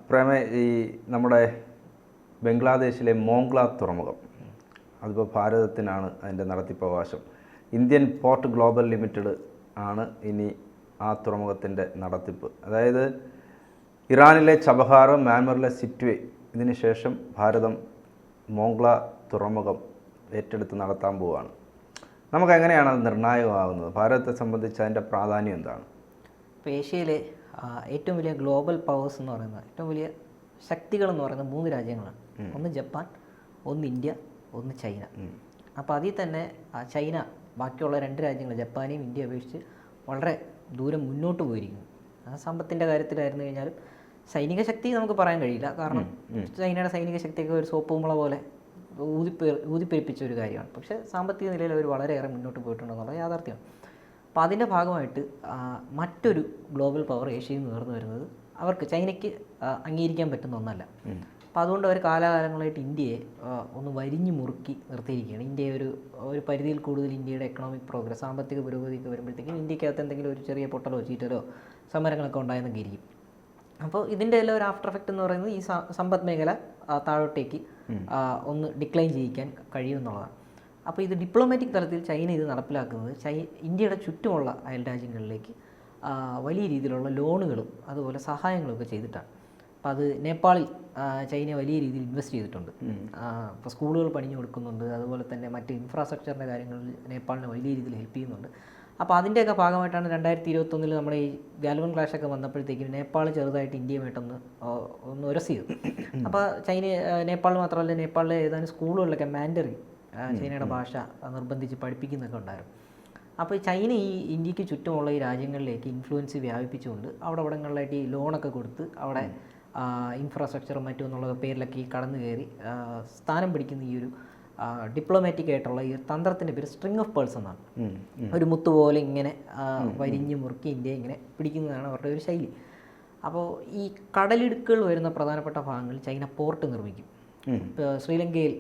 പ്രേമ ഈ നമ്മുടെ ബംഗ്ലാദേശിലെ മോംഗ്ല തുറമുഖം അതിപ്പോൾ ഭാരതത്തിനാണ് അതിൻ്റെ നടത്തിപ്പവകാശം. ഇന്ത്യൻ പോർട്ട് ഗ്ലോബൽ ലിമിറ്റഡ് ആണ് ഇനി ആ തുറമുഖത്തിൻ്റെ നടത്തിപ്പ്. അതായത് ഇറാനിലെ ചബഹാർ, മ്യാൻമറിലെ സിറ്റ്വേ, ഇതിന് ശേഷം ഭാരതം മോംഗ്ല തുറമുഖം ഏറ്റെടുത്ത് നടത്താൻ പോവുകയാണ്. നമുക്ക് എങ്ങനെയാണ് അത് നിർണായകമാകുന്നത്? ഭാരതത്തെ സംബന്ധിച്ച് അതിൻ്റെ പ്രാധാന്യം എന്താണ്? ഇപ്പോൾ ഏഷ്യയിലെ ഏറ്റവും വലിയ ഗ്ലോബൽ പവേഴ്സ് എന്ന് പറയുന്നത്, ഏറ്റവും വലിയ ശക്തികളെന്ന് പറയുന്നത് 3 രാജ്യങ്ങളാണ്. ഒന്ന് ജപ്പാൻ, ഒന്ന് ഇന്ത്യ, ഒന്ന് ചൈന. അപ്പോൾ അതിൽ തന്നെ ചൈന ബാക്കിയുള്ള 2 രാജ്യങ്ങൾ ജപ്പാനെയും ഇന്ത്യയെ അപേക്ഷിച്ച് വളരെ ദൂരം മുന്നോട്ട് പോയിരിക്കുന്നു. സമ്പത്തിൻ്റെ കാര്യത്തിലായിരുന്നു കഴിഞ്ഞാലും സൈനിക ശക്തി നമുക്ക് പറയാൻ കഴിയില്ല. കാരണം ചൈനയുടെ സൈനിക ശക്തിയൊക്കെ ഒരു സോപ്പുമുള പോലെ ഊതിപ്പെരിപ്പിച്ച ഒരു കാര്യമാണ്. പക്ഷേ സാമ്പത്തിക നിലയിൽ അവർ വളരെയേറെ മുന്നോട്ട് പോയിട്ടുണ്ടെന്നുള്ള യാഥാർത്ഥ്യമാണ്. അപ്പോൾ അതിൻ്റെ ഭാഗമായിട്ട് മറ്റൊരു ഗ്ലോബൽ പവർ ഏഷ്യയിൽ നിന്ന് ഉയർന്നു വരുന്നത് അവർക്ക് ചൈനയ്ക്ക് അംഗീകരിക്കാൻ പറ്റുന്ന ഒന്നല്ല. അപ്പോൾ അതുകൊണ്ട് അവർ കാലാകാലങ്ങളായിട്ട് ഇന്ത്യയെ ഒന്ന് വരിഞ്ഞു മുറുക്കി നിർത്തിയിരിക്കുകയാണ്. ഇന്ത്യയെ ഒരു പരിധിയിൽ കൂടുതൽ ഇന്ത്യയുടെ എക്കണോമിക് പ്രോഗ്രസ്, സാമ്പത്തിക പുരോഗതിയൊക്കെ വരുമ്പോഴത്തേക്കും ഇന്ത്യക്കകത്ത് എന്തെങ്കിലും ഒരു ചെറിയ പൊട്ടലോ ചീറ്റലോ സമരങ്ങളൊക്കെ ഉണ്ടായെന്നൊക്കെ ഇരിക്കും. അപ്പോൾ ഇതിൻ്റെ എല്ലാം ഒരു ആഫ്റ്റർ എഫക്റ്റ് എന്ന് പറയുന്നത് ഈ സമ്പദ് മേഖല താഴോട്ടേക്ക് ഒന്ന് ഡിക്ലൈൻ ചെയ്യിക്കാൻ കഴിയുമെന്നുള്ളതാണ്. അപ്പോൾ ഇത് ഡിപ്ലോമാറ്റിക് തലത്തിൽ ചൈന ഇത് നടപ്പിലാക്കുന്നത് ഇന്ത്യയുടെ ചുറ്റുമുള്ള അയൽ രാജ്യങ്ങളിലേക്ക് വലിയ രീതിയിലുള്ള ലോണുകളും അതുപോലെ സഹായങ്ങളും ഒക്കെ ചെയ്തിട്ടാണ്. അപ്പോൾ അത് നേപ്പാളിൽ ചൈന വലിയ രീതിയിൽ ഇൻവെസ്റ്റ് ചെയ്തിട്ടുണ്ട്. ഇപ്പോൾ സ്കൂളുകൾ പണിഞ്ഞു കൊടുക്കുന്നുണ്ട്, അതുപോലെ തന്നെ മറ്റ് ഇൻഫ്രാസ്ട്രക്ചറിൻ്റെ കാര്യങ്ങളിൽ നേപ്പാളിനെ വലിയ രീതിയിൽ ഹെൽപ്പ് ചെയ്യുന്നുണ്ട്. അപ്പോൾ അതിൻ്റെയൊക്കെ ഭാഗമായിട്ടാണ് 2021 നമ്മുടെ ഈ ഗാൽവൻ ക്ലാഷൊക്കെ വന്നപ്പോഴത്തേക്കും നേപ്പാൾ ചെറുതായിട്ട് ഇന്ത്യയുമായിട്ടൊന്ന് ഉരസിയത്. അപ്പോൾ നേപ്പാൾ മാത്രമല്ല, നേപ്പാളിലെ ഏതാനും സ്കൂളുകളിലൊക്കെ മാൻഡറിൻ ചൈനയുടെ ഭാഷ നിർബന്ധിച്ച് പഠിപ്പിക്കുന്നൊക്കെ ഉണ്ടായിരുന്നു. അപ്പോൾ ചൈന ഈ ഇന്ത്യക്ക് ചുറ്റുമുള്ള ഈ രാജ്യങ്ങളിലേക്ക് ഇൻഫ്ലുവൻസ് വ്യാപിപ്പിച്ചുകൊണ്ട് അവിടങ്ങളിലായിട്ട് ഈ ലോണൊക്കെ കൊടുത്ത് അവിടെ ഇൻഫ്രാസ്ട്രക്ചറും മറ്റും എന്നുള്ള പേരിലൊക്കെ ഈ കടന്നു കയറി സ്ഥാനം പിടിക്കുന്ന ഈ ഒരു ഡിപ്ലോമാറ്റിക് ആയിട്ടുള്ള ഈ തന്ത്രത്തിൻ്റെ പേര് സ്ട്രിങ് ഓഫ് പേൾസ് എന്നാണ്. ഒരു മുത്തുപോലെ ഇങ്ങനെ വരിഞ്ഞ് മുറുക്കി ഇന്ത്യയെ ഇങ്ങനെ പിടിക്കുന്നതാണ് അവരുടെ ഒരു ശൈലി. അപ്പോൾ ഈ കടലിടുക്കുകൾ വരുന്ന പ്രധാനപ്പെട്ട ഭാഗങ്ങളിൽ ചൈന പോർട്ട് നിർമ്മിക്കും. ഇപ്പോൾ ശ്രീലങ്കയിൽ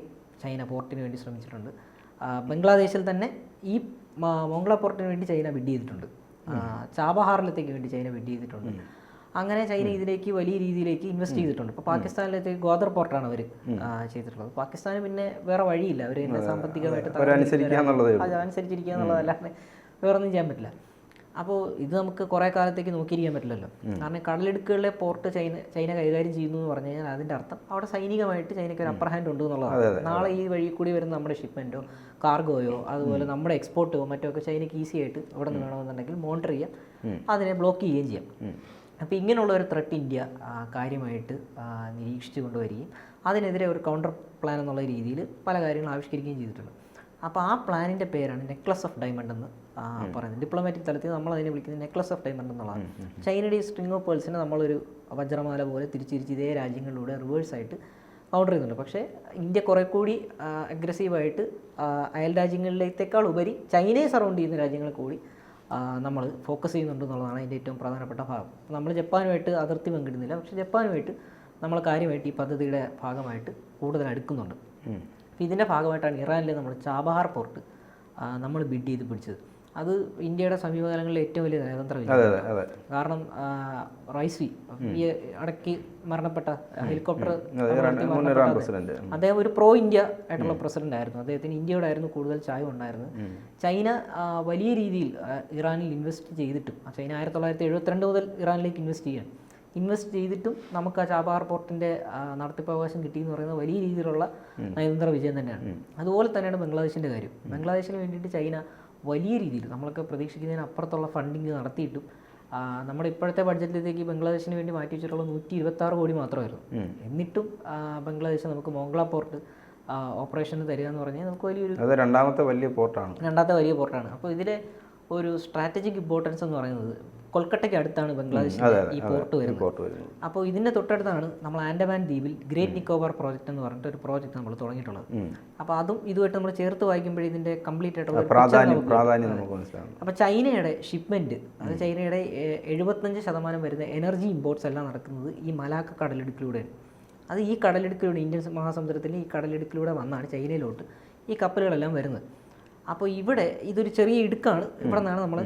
ചൈന പോർട്ടിന് വേണ്ടി ശ്രമിച്ചിട്ടുണ്ട്. ബംഗ്ലാദേശിൽ തന്നെ ഈ മോംഗ്ല പോർട്ടിന് വേണ്ടി ചൈന ബിഡ് ചെയ്തിട്ടുണ്ട്. ചാബഹാറിലത്തേക്ക് വേണ്ടി ചൈന ബിഡ് ചെയ്തിട്ടുണ്ട്. അങ്ങനെ ചൈന ഇതിലേക്ക് വലിയ രീതിയിലേക്ക് ഇൻവെസ്റ്റ് ചെയ്തിട്ടുണ്ട്. ഇപ്പോൾ പാകിസ്ഥാനിലേക്ക് ഗ്വാദർ പോർട്ടാണ് അവർ ചെയ്തിട്ടുള്ളത്. പാകിസ്ഥാന് പിന്നെ വേറെ വഴിയില്ല, അവർ തന്നെ സാമ്പത്തികമായിട്ട് അനുസരിച്ചിരിക്കുക എന്നുള്ളതല്ലാതെ വേറൊന്നും ചെയ്യാൻ പറ്റില്ല. അപ്പോൾ ഇത് നമുക്ക് കുറേ കാലത്തേക്ക് നോക്കിയിരിക്കാൻ പറ്റില്ലല്ലോ. കാരണം കടലിടുക്കുകളിലെ പോർട്ട് ചൈന കൈകാര്യം ചെയ്യുന്നു എന്ന് പറഞ്ഞു കഴിഞ്ഞാൽ അതിൻ്റെ അർത്ഥം അവിടെ സൈനികമായിട്ട് ചൈനയ്ക്ക് ഒരു അപ്പർ ഹാൻഡ് ഉണ്ട് എന്നുള്ളതാണ്. നാളെ ഈ വഴി കൂടി വരുന്ന നമ്മുടെ ഷിപ്മെൻറ്റോ കാർഗോയോ അതുപോലെ നമ്മുടെ എക്സ്പോർട്ടോ മറ്റോ ഒക്കെ ചൈനയ്ക്ക് ഈസി ആയിട്ട് ഇവിടെ നിന്ന് വേണമെന്നുണ്ടെങ്കിൽ മോണിറ്റർ ചെയ്യാം, അതിനെ ബ്ലോക്ക് ചെയ്യുകയും ചെയ്യാം. അപ്പോൾ ഇങ്ങനെയുള്ള ഒരു ത്രെട്ട് ഇന്ത്യ കാര്യമായിട്ട് നിരീക്ഷിച്ചു കൊണ്ടുവരികയും അതിനെതിരെ ഒരു കൗണ്ടർ പ്ലാൻ എന്നുള്ള രീതിയിൽ പല കാര്യങ്ങളും ആവിഷ്കരിക്കുകയും ചെയ്തിട്ടുണ്ട്. അപ്പോൾ ആ പ്ലാനിൻ്റെ പേരാണ് നെക്ലസ് ഓഫ് ഡയമണ്ട് എന്ന് പറയുന്നത്. ഡിപ്ലോമാറ്റിക് തലത്തിൽ നമ്മൾ അതിനെ വിളിക്കുന്നത് നെക്ലസ് ഓഫ് ഡയമണ്ട് എന്നുള്ളതാണ്. ചൈനയുടെ സ്ട്രിങ് ഓഫ് പേൾസിനെ നമ്മളൊരു വജ്രമാല പോലെ തിരിച്ചിരിച്ച് ഇതേ രാജ്യങ്ങളിലൂടെ റിവേഴ്സായിട്ട് കൗണ്ടർ ചെയ്യുന്നുണ്ട്. പക്ഷേ ഇന്ത്യ കുറേ കൂടി അഗ്രസീവായിട്ട് അയൽ രാജ്യങ്ങളിലേക്കാൾ ഉപരി ചൈനയെ സറൗണ്ട് ചെയ്യുന്ന രാജ്യങ്ങളെ കൂടി നമ്മൾ ഫോക്കസ് ചെയ്യുന്നുണ്ട് എന്നുള്ളതാണ് അതിൻ്റെ ഏറ്റവും പ്രധാനപ്പെട്ട ഭാഗം. നമ്മൾ ജപ്പാനുമായിട്ട് അതിർത്തി പങ്കിടുന്നില്ല, പക്ഷേ ജപ്പാനുമായിട്ട് നമ്മൾ കാര്യമായിട്ട് ഈ പദ്ധതിയുടെ ഭാഗമായിട്ട് കൂടുതൽ അടുക്കുന്നുണ്ട്. അപ്പോൾ ഇതിൻ്റെ ഭാഗമായിട്ടാണ് ഇറാനിലെ നമ്മൾ ചാബഹാർ പോർട്ട് നമ്മൾ ബിഡ് ചെയ്ത് പിടിച്ചത്. അത് ഇന്ത്യയുടെ സമീപകാലങ്ങളിലെ ഏറ്റവും വലിയ നയതന്ത്ര വിജയം. കാരണം റൈസ്വി ഈ ഇടയ്ക്ക് മരണപ്പെട്ട ഹെലികോപ്റ്റർ അദ്ദേഹം ഒരു പ്രോ ഇന്ത്യ ആയിട്ടുള്ള പ്രസിഡന്റ് ആയിരുന്നു. അദ്ദേഹത്തിന് ഇന്ത്യയോടായിരുന്നു കൂടുതൽ ചായ്വ് ഉണ്ടായിരുന്നത്. ചൈന വലിയ രീതിയിൽ ഇറാനിൽ ഇൻവെസ്റ്റ് ചെയ്തിട്ടും, ചൈന 1972 മുതൽ ഇറാനിലേക്ക് ഇൻവെസ്റ്റ് ചെയ്തിട്ടും നമുക്ക് ആ ചാബഹാർ പോർട്ടിൻ്റെ നടത്തിപ്പവകാശം കിട്ടിയെന്ന് പറയുന്നത് വലിയ രീതിയിലുള്ള നയതന്ത്ര വിജയം തന്നെയാണ്. അതുപോലെ തന്നെയാണ് ബംഗ്ലാദേശിൻ്റെ കാര്യം. ബംഗ്ലാദേശിന് വേണ്ടിയിട്ട് ചൈന വലിയ രീതിയിൽ നമ്മളൊക്കെ പ്രതീക്ഷിക്കുന്നതിന് അപ്പുറത്തുള്ള ഫണ്ടിങ് നടത്തിയിട്ടും നമ്മുടെ ഇപ്പോഴത്തെ ബഡ്ജറ്റിലേക്ക് ബംഗ്ലാദേശിന് വേണ്ടി മാറ്റി വെച്ചിട്ടുള്ള 126 കോടി മാത്രമായിരുന്നു. എന്നിട്ടും ബംഗ്ലാദേശ് നമുക്ക് മോംഗ്ല പോർട്ട് ഓപ്പറേഷന് തരിക എന്ന് പറഞ്ഞാൽ നമുക്ക് രണ്ടാമത്തെ വലിയ പോർട്ടാണ്. അപ്പോൾ ഇതിലെ ഒരു സ്ട്രാറ്റജിക് ഇമ്പോർട്ടൻസ് എന്ന് പറയുന്നത് കൊൽക്കട്ടയ്ക്ക് അടുത്താണ് ബംഗ്ലാദേശിൽ ഈ പോർട്ട് വരുന്നത്. അപ്പോൾ ഇതിൻ്റെ തൊട്ടടുത്താണ് നമ്മൾ ആൻഡമാൻ ദ്വീപിൽ ഗ്രേറ്റ് നിക്കോബാർ പ്രോജക്റ്റ് എന്ന് പറഞ്ഞിട്ട് ഒരു പ്രോജക്റ്റ് നമ്മൾ തുടങ്ങിയിട്ടുള്ളത്. അപ്പോൾ അതും ഇതുമായിട്ട് നമ്മൾ ചേർത്ത് വായിക്കുമ്പോഴേ ഇതിൻ്റെ കംപ്ലീറ്റ് ആയിട്ടുള്ള പ്രാധാന്യം. അപ്പോൾ ചൈനയുടെ ഷിപ്മെൻറ്റ്, അത് ചൈനയുടെ 75% വരുന്ന എനർജി ഇമ്പോർട്ട്സ് എല്ലാം നടക്കുന്നത് ഈ മലാക്ക കടലിടുക്കിലൂടെയാണ്. അത് ഈ കടലിടുക്കിലൂടെ, ഇന്ത്യൻ മഹാസമുദ്രത്തിൽ ഈ കടലിടുക്കിലൂടെ വന്നാണ് ചൈനയിലോട്ട് ഈ കപ്പലുകളെല്ലാം വരുന്നത്. അപ്പോൾ ഇവിടെ ഇതൊരു ചെറിയ ഇടുക്കാണ്, ഇവിടെ നിന്നാണ് നമ്മൾ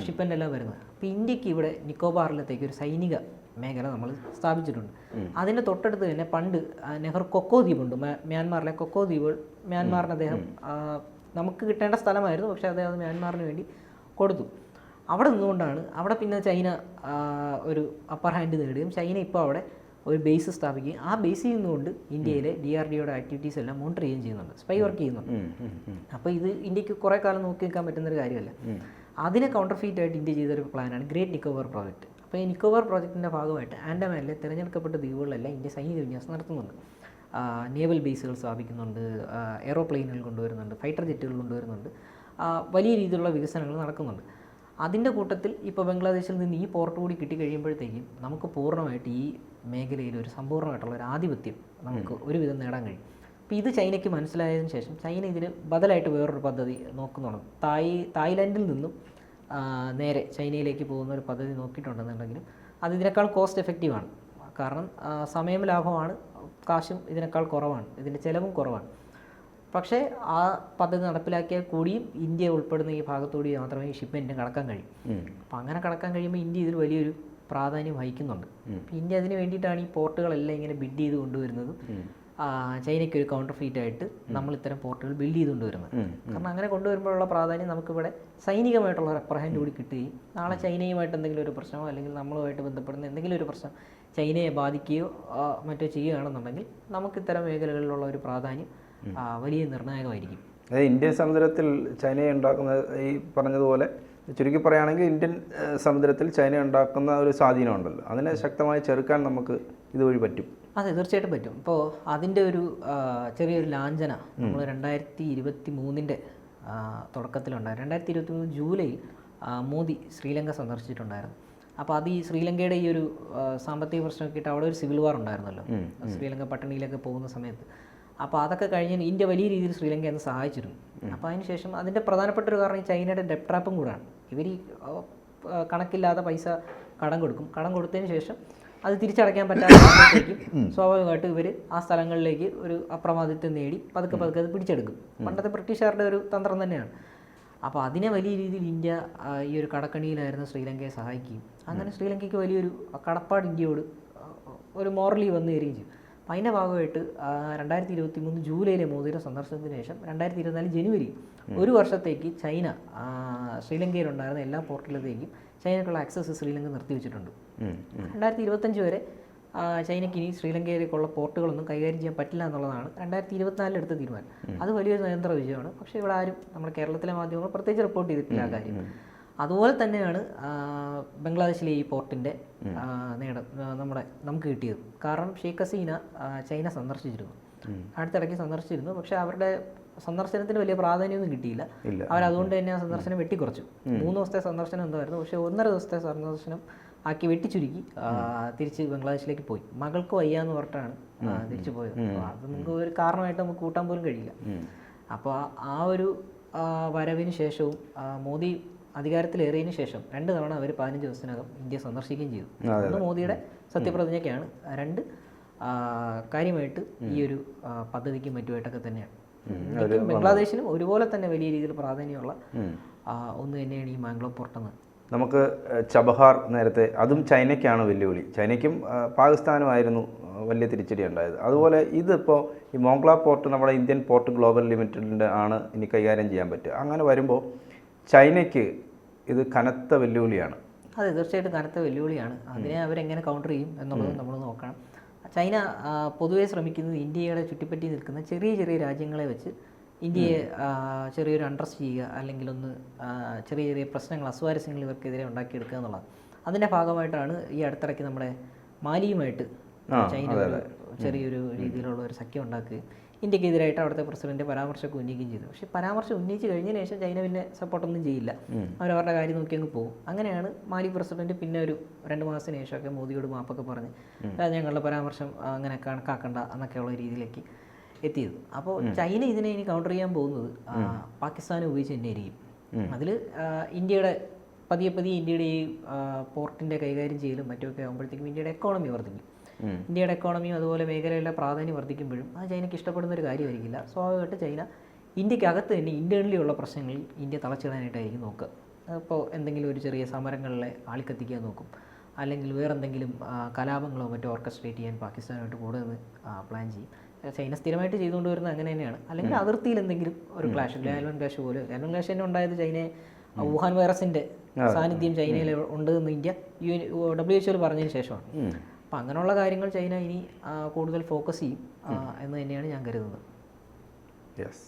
ഷിപ്മെൻ്റ് എല്ലാം വരുന്നത്. അപ്പോൾ ഇന്ത്യക്ക് ഇവിടെ നിക്കോബാറിലത്തേക്ക് ഒരു സൈനിക മേഖല നമ്മൾ സ്ഥാപിച്ചിട്ടുണ്ട്. അതിൻ്റെ തൊട്ടടുത്ത് തന്നെ പണ്ട് നെഹ്റു കൊക്കോ ദ്വീപുണ്ട്, മ്യാൻമാറിലെ കൊക്കോ ദ്വീപ്. മ്യാൻമാറിന് അദ്ദേഹം നമുക്ക് കിട്ടേണ്ട സ്ഥലമായിരുന്നു, പക്ഷേ അദ്ദേഹം അത് മ്യാൻമാറിന് വേണ്ടി കൊടുത്തു. അവിടെ നിന്നുകൊണ്ടാണ് അവിടെ പിന്നെ ചൈന ഒരു അപ്പർ ഹാൻഡ് നേടുകയും ചൈന ഇപ്പോൾ അവിടെ ഒരു ബേസ് സ്ഥാപിക്കുകയും ആ ബേസിൽ നിന്നുകൊണ്ട് ഇന്ത്യയിലെ DRDOയുടെ ആക്ടിവിറ്റീസ് എല്ലാം മോണിറ്റർ ചെയ്യുകയും ചെയ്യുന്നുണ്ട്, സ്പൈ വർക്ക് ചെയ്യുന്നുണ്ട്. അപ്പോൾ ഇത് ഇന്ത്യക്ക് കുറേ കാലം നോക്കി നിൽക്കാൻ പറ്റുന്നൊരു കാര്യമല്ല. അതിനെ കൗണ്ടർ ഫീറ്റ് ആയിട്ട് ഇന്ത്യ ചെയ്തൊരു പ്ലാനാണ് ഗ്രേറ്റ് നിക്കോബാർ പ്രോജക്റ്റ്. അപ്പോൾ ഈ നിക്കോബാർ പ്രോജക്റ്റിൻ്റെ ഭാഗമായിട്ട് ആൻഡമാനിലെ തിരഞ്ഞെടുക്കപ്പെട്ട ദ്വീപുകളിലെല്ലാം ഇന്ത്യ സൈനിക വിന്യാസം നടത്തുന്നുണ്ട്. നേവൽ ബേസുകൾ സ്ഥാപിക്കുന്നുണ്ട്, എയ്റോപ്ലെയിനുകൾ കൊണ്ടുവരുന്നുണ്ട്, ഫൈറ്റർ ജെറ്റുകൾ കൊണ്ടുവരുന്നുണ്ട്, വലിയ രീതിയിലുള്ള വികസനങ്ങൾ നടക്കുന്നുണ്ട്. അതിൻ്റെ കൂട്ടത്തിൽ ഇപ്പോൾ ബംഗ്ലാദേശിൽ നിന്ന് ഈ പോർട്ട് കൂടി കിട്ടിക്കഴിയുമ്പോഴത്തേക്കും നമുക്ക് പൂർണ്ണമായിട്ട് ഈ മേഖലയിൽ ഒരു സമ്പൂർണ്ണമായിട്ടുള്ള ഒരു ആധിപത്യം നമുക്ക് ഒരുവിധം നേടാൻ കഴിയും. അപ്പോൾ ഇത് ചൈനയ്ക്ക് മനസ്സിലായതിനു ശേഷം ചൈന ഇതിന് ബദലായിട്ട് വേറൊരു പദ്ധതി നോക്കുന്നുണ്ട്. തായ്ലാൻഡിൽ നിന്നും നേരെ ചൈനയിലേക്ക് പോകുന്ന ഒരു പദ്ധതി നോക്കിയിട്ടുണ്ടെന്നുണ്ടെങ്കിലും അത് ഇതിനേക്കാൾ കോസ്റ്റ് എഫക്റ്റീവാണ്. കാരണം സമയം ലാഭമാണ്, കാശും ഇതിനേക്കാൾ കുറവാണ്, ഇതിൻ്റെ ചിലവും കുറവാണ്. പക്ഷേ ആ പദ്ധതി നടപ്പിലാക്കിയാൽ കൂടിയും ഇന്ത്യ ഉൾപ്പെടുന്ന ഈ ഭാഗത്തുകൂടി മാത്രമേ ഈ ഷിപ്മെൻറ്റിന് കടക്കാൻ കഴിയും. അപ്പോൾ അങ്ങനെ കടക്കാൻ കഴിയുമ്പോൾ ഇന്ത്യ ഇതിൽ വലിയൊരു പ്രാധാന്യം വഹിക്കുന്നുണ്ട്. ഇന്ത്യ അതിന് വേണ്ടിയിട്ടാണ് ഈ പോർട്ടുകളെല്ലാം ഇങ്ങനെ ബിൽഡ് ചെയ്ത് കൊണ്ടുവരുന്നതും ചൈനയ്ക്ക് ഒരു കൗണ്ടർ ഫീറ്റ് ആയിട്ട് നമ്മൾ ഇത്തരം പോർട്ടുകൾ ബിൽഡ് ചെയ്ത് കൊണ്ടുവരുന്നത്. കാരണം അങ്ങനെ കൊണ്ടുവരുമ്പോഴുള്ള പ്രാധാന്യം നമുക്കിവിടെ സൈനികമായിട്ടുള്ള ഒരു അപ്പർ ഹാൻഡ് കൂടി കിട്ടുകയും നാളെ ചൈനയുമായിട്ട് എന്തെങ്കിലും ഒരു പ്രശ്നമോ അല്ലെങ്കിൽ നമ്മളുമായിട്ട് ബന്ധപ്പെടുന്ന എന്തെങ്കിലും ഒരു പ്രശ്നം ചൈനയെ ബാധിക്കുകയോ മറ്റോ ചെയ്യുകയാണെന്നുണ്ടെങ്കിൽ നമുക്ക് ഇത്തരം മേഖലകളിലുള്ള ഒരു പ്രാധാന്യം വലിയ നിർണായകമായിരിക്കും. അതായത് ഇന്ത്യൻ സമുദ്രത്തിൽ ചൈന ഉണ്ടാക്കുന്ന ഈ പറഞ്ഞതുപോലെ ചുരുക്കി പറയുകയാണെങ്കിൽ ഇന്ത്യൻ സമുദ്രത്തിൽ ചൈന ഉണ്ടാക്കുന്ന ഒരു സ്വാധീനമുണ്ടല്ലോ, അതിനെ ശക്തമായി ചെറുക്കാൻ നമുക്ക് ഇതുവഴി പറ്റും. അതെ, തീർച്ചയായിട്ടും പറ്റും. ഇപ്പോൾ അതിൻ്റെ ഒരു ചെറിയൊരു ലാഞ്ചന നമ്മൾ 2023 തുടക്കത്തിലുണ്ടായിരുന്നു. 2023 ജൂലൈയിൽ മോദി ശ്രീലങ്ക സന്ദർശിച്ചിട്ടുണ്ടായിരുന്നു. അപ്പോൾ അത് ഈ ശ്രീലങ്കയുടെ ഈ ഒരു സാമ്പത്തിക പ്രശ്നമൊക്കെ ഇട്ട് അവിടെ ഒരു സിവിൽ വാർ ഉണ്ടായിരുന്നല്ലോ, ശ്രീലങ്ക പട്ടിണിയിലൊക്കെ പോകുന്ന സമയത്ത്. അപ്പോൾ അതൊക്കെ കഴിഞ്ഞ് ഇന്ത്യ വലിയ രീതിയിൽ ശ്രീലങ്കയെ ഒന്ന് സഹായിച്ചിരുന്നു. അപ്പോൾ അതിനുശേഷം അതിൻ്റെ പ്രധാനപ്പെട്ട ഒരു കാരണം ഈ ചൈനയുടെ ഡെപ്റ്റ് ട്രാപ്പും കൂടാണ്. ഇവർ ഈ കണക്കില്ലാതെ പൈസ കടം കൊടുക്കും, കടം കൊടുത്തതിന് ശേഷം അത് തിരിച്ചടയ്ക്കാൻ പറ്റാത്തപ്പോഴത്തേക്കും സ്വാഭാവികമായിട്ട് ഇവർ ആ സ്ഥലങ്ങളിലേക്ക് ഒരു അപ്രമാദിത്വം നേടി പതുക്കെ പതുക്കെ അത് പിടിച്ചെടുക്കും. പണ്ടത്തെ ബ്രിട്ടീഷുകാരുടെ ഒരു തന്ത്രം തന്നെയാണ്. അപ്പോൾ അതിനെ വലിയ രീതിയിൽ ഇന്ത്യ ഈ ഒരു കടക്കണിയിലായിരുന്നു ശ്രീലങ്കയെ സഹായിക്കുകയും അങ്ങനെ ശ്രീലങ്കയ്ക്ക് വലിയൊരു കടപ്പാട് ഇന്ത്യയോട് ഒരു മോറലി വന്നു തരികയും ചെയ്യും. അപ്പം അതിൻ്റെ ഭാഗമായിട്ട് 2023 ജൂലൈയിലെ മോദിയുടെ സന്ദർശനത്തിന് ശേഷം 2024 ജനുവരി ഒരു വർഷത്തേക്ക് ചൈന ശ്രീലങ്കയിലുണ്ടായിരുന്ന എല്ലാ പോർട്ടിലത്തേക്കും ചൈനയ്ക്കുള്ള ആക്സസ് ശ്രീലങ്ക നിർത്തിവെച്ചിട്ടുണ്ട്. 2025 വരെ ചൈനയ്ക്ക് ഇനി ശ്രീലങ്കയിലേക്കുള്ള പോർട്ടുകളൊന്നും കൈകാര്യം ചെയ്യാൻ പറ്റില്ല എന്നുള്ളതാണ് 2024 എടുത്ത തീരുമാനം. അത് വലിയൊരു നയതന്ത്ര വിജയമാണ്. പക്ഷേ ഇവിടെ ആരും നമ്മുടെ കേരളത്തിലെ മാധ്യമങ്ങൾ പ്രത്യേകിച്ച് റിപ്പോർട്ട് ചെയ്തിട്ടില്ല ആ കാര്യം. അതുപോലെ തന്നെയാണ് ബംഗ്ലാദേശിലെ ഈ പോർട്ടിൻ്റെ നമുക്ക് കിട്ടിയത്. കാരണം ഷെയ്ഖ് ഹസീന ചൈന സന്ദർശിച്ചിരുന്നു, അടുത്തിടയ്ക്ക് സന്ദർശിച്ചിരുന്നു. പക്ഷേ അവരുടെ സന്ദർശനത്തിന് വലിയ പ്രാധാന്യമൊന്നും കിട്ടിയില്ല. അവരതുകൊണ്ട് തന്നെ ആ സന്ദർശനം വെട്ടിക്കുറച്ചു. 3 ദിവസത്തെ സന്ദർശനം എന്തായിരുന്നു, പക്ഷേ 1.5 ദിവസത്തെ സന്ദർശനം ആക്കി വെട്ടിച്ചുരുക്കി തിരിച്ച് ബംഗ്ലാദേശിലേക്ക് പോയി. മകൾക്ക് വയ്യാന്ന് പറഞ്ഞിട്ടാണ് തിരിച്ചു പോയത്. അത് നമുക്ക് ഒരു കാരണമായിട്ട് നമുക്ക് കൂട്ടാൻ പോലും കഴിയില്ല. അപ്പോൾ ആ ഒരു വരവിന് ശേഷവും മോദി അധികാരത്തിലേറിയതിനു ശേഷം 2 തവണ അവർ 15 ദിവസത്തിനകം ഇന്ത്യ സന്ദർശിക്കുകയും ചെയ്തു. ഒന്ന് മോദിയുടെ സത്യപ്രതിജ്ഞയ്ക്കാണ്, 2 കാര്യമായിട്ട് ഈ ഒരു പദ്ധതിക്കും മറ്റുമായിട്ടൊക്കെ തന്നെയാണ്. ബംഗ്ലാദേശിനും ഒരുപോലെ തന്നെ വലിയ രീതിയിൽ പ്രാധാന്യമുള്ള ഒന്ന് തന്നെയാണ് ഈ മാംഗ്ലോ പോർട്ടെന്ന്. നമുക്ക് ചബഹാർ നേരത്തെ, അതും ചൈനയ്ക്കാണ് വെല്ലുവിളി. ചൈനയ്ക്കും പാകിസ്ഥാനുമായിരുന്നു വലിയ തിരിച്ചടി ഉണ്ടായത്. അതുപോലെ ഇതിപ്പോൾ ഈ മോംഗ്ല പോർട്ട് നമ്മുടെ ഇന്ത്യൻ പോർട്ട് ഗ്ലോബൽ ലിമിറ്റഡിൻ്റെ ആണ് ഇനി കൈകാര്യം ചെയ്യാൻ പറ്റുക. അങ്ങനെ വരുമ്പോൾ ചൈനയ്ക്ക് ഇത് കനത്ത വെല്ലുവിളിയാണ്. അതെ, തീർച്ചയായിട്ടും കനത്ത വെല്ലുവിളിയാണ്. അതിനെ അവരെങ്ങനെ കൗണ്ടർ ചെയ്യും എന്നുള്ളത് നമ്മൾ നോക്കണം. ചൈന പൊതുവെ ശ്രമിക്കുന്നത് ഇന്ത്യയുടെ ചുറ്റിപ്പറ്റി നിൽക്കുന്ന ചെറിയ ചെറിയ രാജ്യങ്ങളെ വെച്ച് ഇന്ത്യയെ ചെറിയൊരു അണ്ടർസ്റ്റ് ചെയ്യുക, അല്ലെങ്കിൽ ഒന്ന് ചെറിയ ചെറിയ പ്രശ്നങ്ങൾ, അസ്വാരസ്യങ്ങൾ ഇവർക്കെതിരെ ഉണ്ടാക്കിയെടുക്കുക എന്നുള്ളത്. അതിൻ്റെ ഭാഗമായിട്ടാണ് ഈ അടുത്തിടയ്ക്ക് നമ്മുടെ മാലിയുമായിട്ട് ചൈന ചെറിയൊരു രീതിയിലുള്ള ഒരു സഖ്യം ഉണ്ടാക്കുകയും ഇന്ത്യക്കെതിരായിട്ട് അവിടുത്തെ പ്രസിഡന്റ് പരാമർശമൊക്കെ ഉന്നയിക്കുകയും ചെയ്തു. പക്ഷേ പരാമർശം ഉന്നയിച്ച് കഴിഞ്ഞതിന് ശേഷം ചൈന പിന്നെ സപ്പോർട്ടൊന്നും ചെയ്യില്ല, അവരവരുടെ കാര്യം നോക്കി അങ്ങ് പോകും. അങ്ങനെയാണ് മാലി പ്രസിഡന്റ് പിന്നെ ഒരു 2 മാസത്തിന് ശേഷമൊക്കെ മോദിയോട് മാപ്പൊക്കെ പറഞ്ഞ് ഞങ്ങളുടെ പരാമർശം അങ്ങനെ കണക്കാക്കണ്ട എന്നൊക്കെയുള്ള രീതിയിലേക്ക് എത്തിയത്. അപ്പോൾ ചൈന ഇതിനെ ഇനി കൗണ്ടർ ചെയ്യാൻ പോകുന്നത് പാകിസ്ഥാനെ ഉപയോഗിച്ച് തന്നെ ആയിരിക്കും. അതിൽ ഇന്ത്യയുടെ പതിയെ ഇന്ത്യയുടെ ഈ പോർട്ടിൻ്റെ കൈകാര്യം ചെയ്യലും മറ്റുമൊക്കെ ആകുമ്പോഴത്തേക്കും ഇന്ത്യയുടെ എക്കോണമി വർദ്ധിക്കും. ഇന്ത്യയുടെ എക്കോണമിയും അതുപോലെ മേഖലയിലെ പ്രാധാന്യം വർദ്ധിക്കുമ്പോഴും അത് ചൈനയ്ക്ക് ഇഷ്ടപ്പെടുന്ന ഒരു കാര്യമായിരിക്കില്ല. സ്വാഭാവികമായിട്ട് ചൈന ഇന്ത്യക്കകത്ത് തന്നെ ഇന്റേണലി ഉള്ള പ്രശ്നങ്ങളിൽ ഇന്ത്യ തളച്ചിടാനായിട്ടായിരിക്കും നോക്കുക. അപ്പോൾ എന്തെങ്കിലും ഒരു ചെറിയ സമരങ്ങളിലെ ആളിക്കത്തിക്കാൻ നോക്കും. അല്ലെങ്കിൽ വേറെന്തെങ്കിലും കലാപങ്ങളോ മറ്റോ ഓർക്കസ്ട്രേറ്റ് ചെയ്യാൻ പാകിസ്ഥാനായിട്ട് കൂടെ നിന്ന് പ്ലാൻ ചെയ്യും. ചൈന സ്ഥിരമായിട്ട് ചെയ്തുകൊണ്ട് വരുന്നത് അങ്ങനെ തന്നെയാണ്. അല്ലെങ്കിൽ അതിർത്തിയിൽ എന്തെങ്കിലും ഒരു ക്ലാഷ്, ലാൽവൻ ക്ലാഷ് പോലെ. ലാൽവൻ ക്ലാഷ് തന്നെ ഉണ്ടായത് ചൈനയെ വുഹാൻ വൈറസിൻ്റെ സാന്നിധ്യം ചൈനയിൽ ഉണ്ടെന്ന് ഇന്ത്യ WHO പറഞ്ഞതിന് ശേഷമാണ്. അപ്പം അങ്ങനെയുള്ള കാര്യങ്ങൾ ചൈന ഇനി കൂടുതൽ ഫോക്കസ് ചെയ്യും എന്ന് തന്നെയാണ് ഞാൻ കരുതുന്നത്. യെസ്.